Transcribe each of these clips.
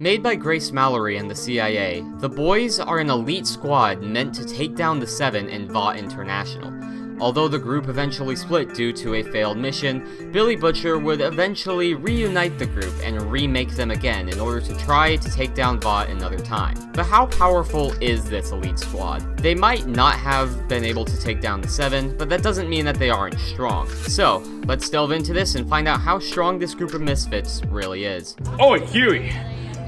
Made by Grace Mallory and the CIA, the boys are an elite squad meant to take down the Seven and Vought International. Although the group eventually split due to a failed mission, Billy Butcher would eventually reunite the group and remake them again in order to try to take down Vought another time. But how powerful is this elite squad? They might not have been able to take down the Seven, but that doesn't mean that they aren't strong. So, let's delve into this and find out how strong this group of misfits really is. Oi, Huey!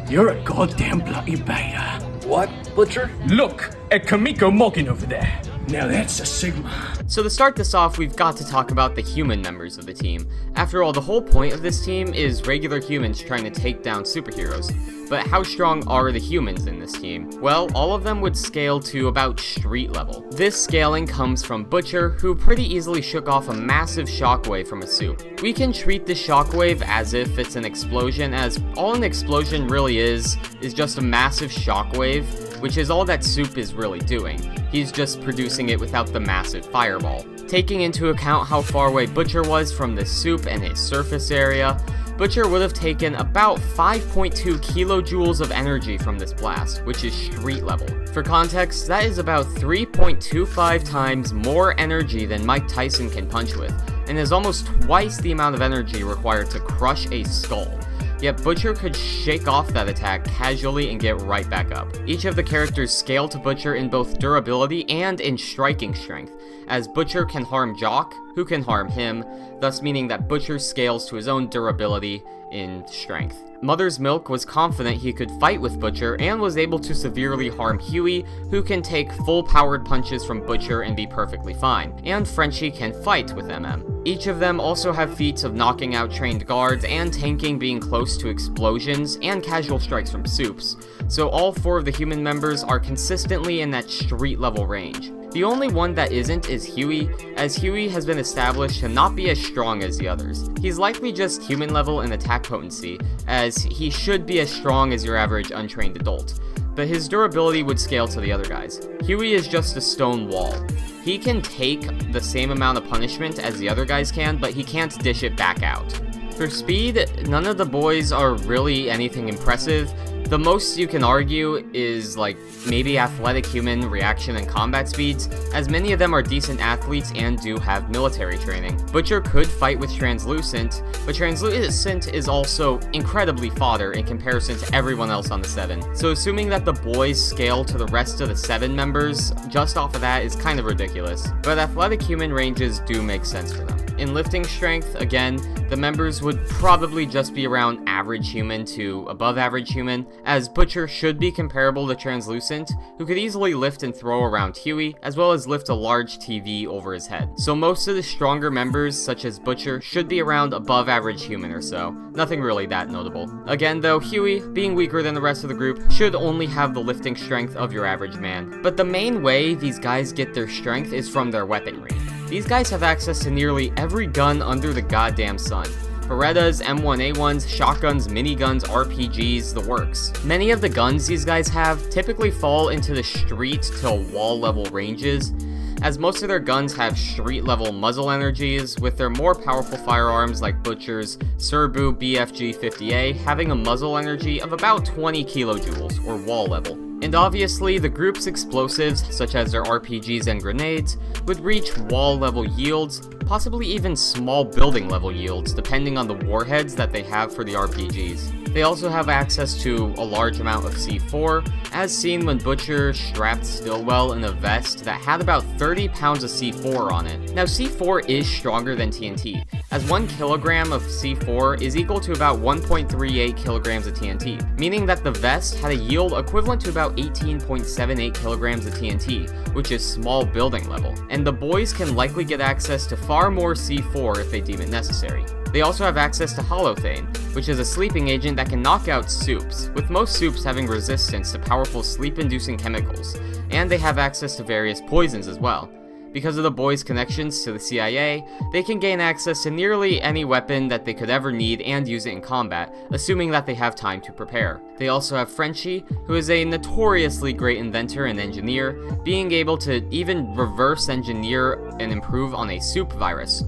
You're a goddamn bloody beta. What, Butcher? Look at Kamiko Morgan over there. Now that's a Sigma. So to start this off, we've got to talk about the human members of the team. After all, the whole point of this team is regular humans trying to take down superheroes. But how strong are the humans in this team? Well, all of them would scale to about street level. This scaling comes from Butcher, who pretty easily shook off a massive shockwave from a soup. We can treat the shockwave as if it's an explosion, as all an explosion really is just a massive shockwave, which is all that soup is really doing. He's just producing it without the massive fireball. Taking into account how far away Butcher was from the soup and his surface area, Butcher would have taken about 5.2 kilojoules of energy from this blast, which is street level. For context, that is about 3.25 times more energy than Mike Tyson can punch with, and is almost twice the amount of energy required to crush a skull. Yet Butcher could shake off that attack casually and get right back up. Each of the characters scale to Butcher in both durability and in striking strength, as Butcher can harm Jock, who can harm him, thus meaning that Butcher scales to his own durability in strength. Mother's Milk was confident he could fight with Butcher and was able to severely harm Huey, who can take full-powered punches from Butcher and be perfectly fine, and Frenchie can fight with MM. Each of them also have feats of knocking out trained guards and tanking being close to explosions and casual strikes from soups, so all four of the human members are consistently in that street level range. The only one that isn't is Huey, as Huey has been established to not be as strong as the others. He's likely just human level in attack potency, as he should be as strong as your average untrained adult, but his durability would scale to the other guys. Huey is just a stone wall. He can take the same amount of punishment as the other guys can, but he can't dish it back out. For speed, none of the boys are really anything impressive. The most you can argue is like maybe athletic human reaction and combat speeds, as many of them are decent athletes and do have military training. Butcher could fight with Translucent, but Translucent is also incredibly fodder in comparison to everyone else on the Seven. So assuming that the boys scale to the rest of the Seven members just off of that is kind of ridiculous, but athletic human ranges do make sense for them. In lifting strength, again, the members would probably just be around average human to above average human, as Butcher should be comparable to Translucent, who could easily lift and throw around Huey, as well as lift a large TV over his head. So most of the stronger members, such as Butcher, should be around above average human or so. Nothing really that notable. Again though, Huey, being weaker than the rest of the group, should only have the lifting strength of your average man. But the main way these guys get their strength is from their weaponry. These guys have access to nearly every gun under the goddamn sun. Berettas, M1A1s, shotguns, miniguns, RPGs, the works. Many of the guns these guys have typically fall into the street to wall level ranges, as most of their guns have street level muzzle energies, with their more powerful firearms like Butcher's Serbu BFG-50A having a muzzle energy of about 20 kilojoules, or wall level. And obviously, the group's explosives, such as their RPGs and grenades, would reach wall level yields, possibly even small building level yields, depending on the warheads that they have for the RPGs. They also have access to a large amount of C4, as seen when Butcher strapped Stillwell in a vest that had about 30 pounds of C4 on it. Now C4 is stronger than TNT, as 1 kilogram of C4 is equal to about 1.38 kilograms of TNT, meaning that the vest had a yield equivalent to about 18.78 kilograms of TNT, which is small building level, and the boys can likely get access to far more C4 if they deem it necessary. They also have access to holothane, which is a sleeping agent that can knock out soups, with most soups having resistance to powerful sleep-inducing chemicals, and they have access to various poisons as well. Because of the boys' connections to the CIA, they can gain access to nearly any weapon that they could ever need and use it in combat, assuming that they have time to prepare. They also have Frenchie, who is a notoriously great inventor and engineer, being able to even reverse engineer and improve on a soup virus.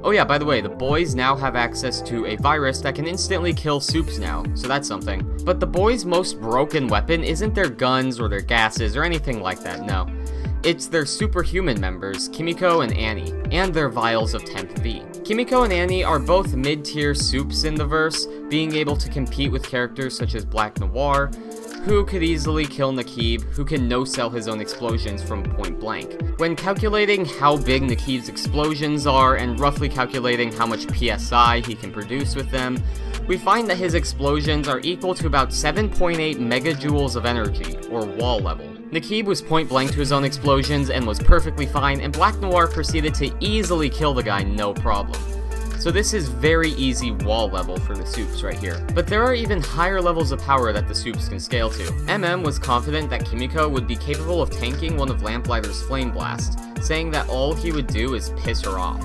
Oh yeah, by the way, the boys now have access to a virus that can instantly kill soups now, so that's something. But the boys' most broken weapon isn't their guns or their gases or anything like that, no. It's their superhuman members, Kimiko and Annie, and their vials of Temp V. Kimiko and Annie are both mid-tier soups in the verse, being able to compete with characters such as Black Noir, who could easily kill Nakib, who can no-sell his own explosions from point blank. When calculating how big Nakib's explosions are and roughly calculating how much PSI he can produce with them, we find that his explosions are equal to about 7.8 megajoules of energy, or wall level. Nakib was point blank to his own explosions and was perfectly fine, and Black Noir proceeded to easily kill the guy no problem. So this is very easy wall level for the soups right here. But there are even higher levels of power that the soups can scale to. MM was confident that Kimiko would be capable of tanking one of Lamplighter's Flame Blast, saying that all he would do is piss her off.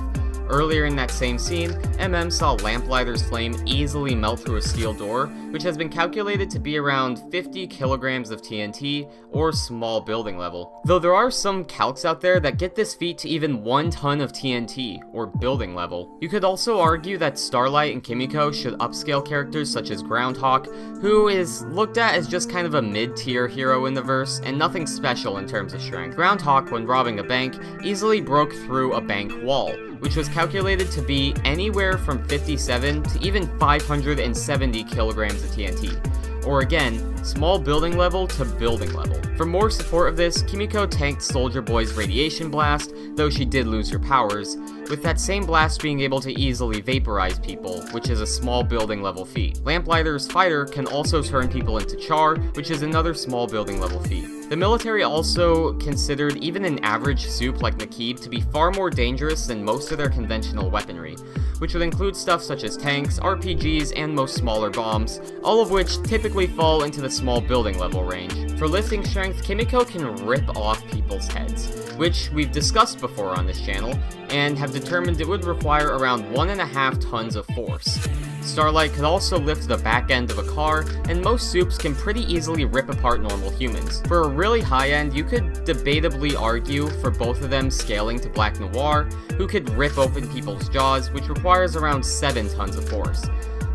Earlier in that same scene, MM saw Lamplighter's flame easily melt through a steel door, which has been calculated to be around 50 kilograms of TNT, or small building level. Though there are some calcs out there that get this feat to even 1 ton of TNT, or building level. You could also argue that Starlight and Kimiko should upscale characters such as Groundhawk, who is looked at as just kind of a mid-tier hero in the verse, and nothing special in terms of strength. Groundhawk, when robbing a bank, easily broke through a bank wall, which was calculated to be anywhere from 57 to even 570 kilograms of TNT. Or again, small building level to building level. For more support of this, Kimiko tanked Soldier Boy's radiation blast, though she did lose her powers, with that same blast being able to easily vaporize people, which is a small building level feat. Lamplighter's fighter can also turn people into char, which is another small building level feat. The military also considered even an average soup like Nakib to be far more dangerous than most of their conventional weaponry, which would include stuff such as tanks, RPGs, and most smaller bombs, all of which typically fall into the small building level range. For lifting strength, Kimiko can rip off people's heads, which we've discussed before on this channel, and have determined it would require around 1.5 tons of force. Starlight could also lift the back end of a car, and most soups can pretty easily rip apart normal humans. For a really high end, you could debatably argue for both of them scaling to Black Noir, who could rip open people's jaws, which requires around 7 tons of force.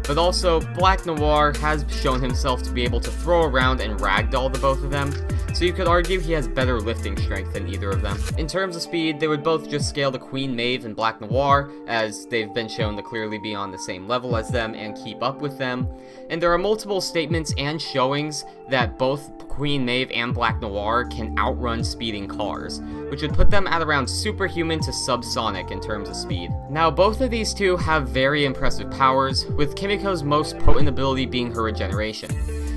But also, Black Noir has shown himself to be able to throw around and ragdoll the both of them, so you could argue he has better lifting strength than either of them. In terms of speed, they would both just scale to Queen Maeve and Black Noir, as they've been shown to clearly be on the same level as them and keep up with them. And there are multiple statements and showings that both Queen Maeve and Black Noir can outrun speeding cars, which would put them at around superhuman to subsonic in terms of speed. Now, both of these two have very impressive powers, with Kimiko's most potent ability being her regeneration.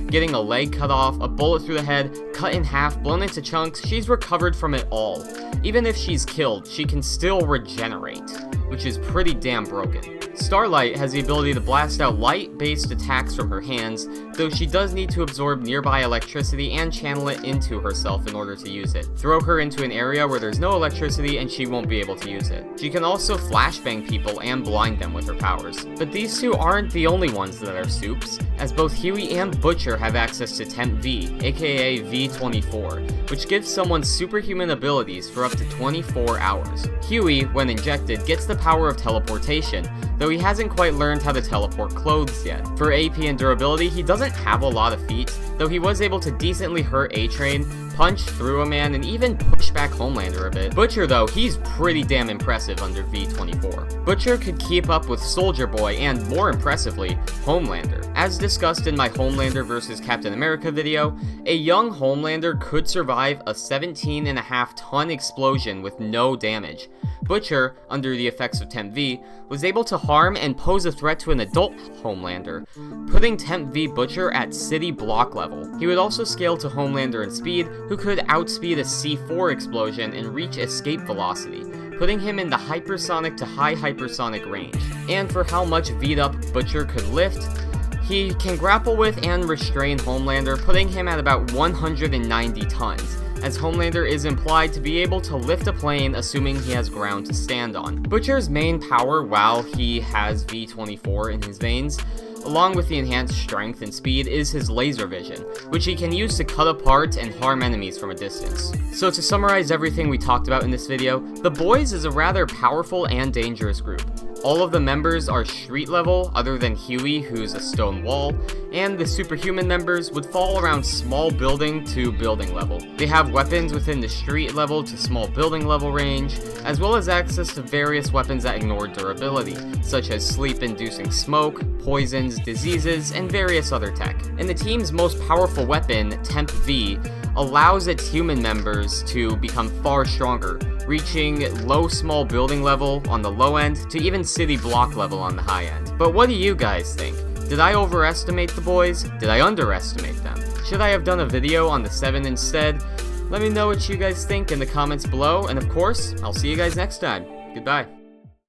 Getting a leg cut off, a bullet through the head, cut in half, blown into chunks, she's recovered from it all. Even if she's killed, she can still regenerate, which is pretty damn broken. Starlight has the ability to blast out light-based attacks from her hands, though she does need to absorb nearby electricity and channel it into herself in order to use it. Throw her into an area where there's no electricity and she won't be able to use it. She can also flashbang people and blind them with her powers. But these two aren't the only ones that are soups, as both Huey and Butcher have access to Temp V, aka V24, which gives someone superhuman abilities for up to 24 hours. Huey, when injected, gets the power of teleportation, though he hasn't quite learned how to teleport clothes yet. For AP and durability, he doesn't have a lot of feats, though he was able to decently hurt A-Train, punch through a man, and even push back Homelander a bit. Butcher though, he's pretty damn impressive under V24. Butcher could keep up with Soldier Boy and, more impressively, Homelander. As discussed in my Homelander vs. Captain America video, a young Homelander could survive a 17.5 ton explosion with no damage. Butcher, under the effects of Temp V, was able to harm and pose a threat to an adult Homelander, putting Temp V Butcher at city block level. He would also scale to Homelander in speed, who could outspeed a C4 explosion and reach escape velocity, putting him in the hypersonic to high hypersonic range. And for how much V'd up Butcher could lift, he can grapple with and restrain Homelander, putting him at about 190 tons, as Homelander is implied to be able to lift a plane assuming he has ground to stand on. Butcher's main power, while he has V24 in his veins, along with the enhanced strength and speed, is his laser vision, which he can use to cut apart and harm enemies from a distance. So to summarize everything we talked about in this video, the Boys is a rather powerful and dangerous group. All of the members are street level, other than Huey, who's a stone wall, and the superhuman members would fall around small building to building level. They have weapons within the street level to small building level range, as well as access to various weapons that ignore durability, such as sleep-inducing smoke, poisons, diseases, and various other tech. And the team's most powerful weapon, Temp V, allows its human members to become far stronger, reaching low small building level on the low end to even city block level on the high end. But what do you guys think? Did I overestimate the boys? Did I underestimate them? Should I have done a video on the 7 instead? Let me know what you guys think in the comments below, and of course, I'll see you guys next time. Goodbye.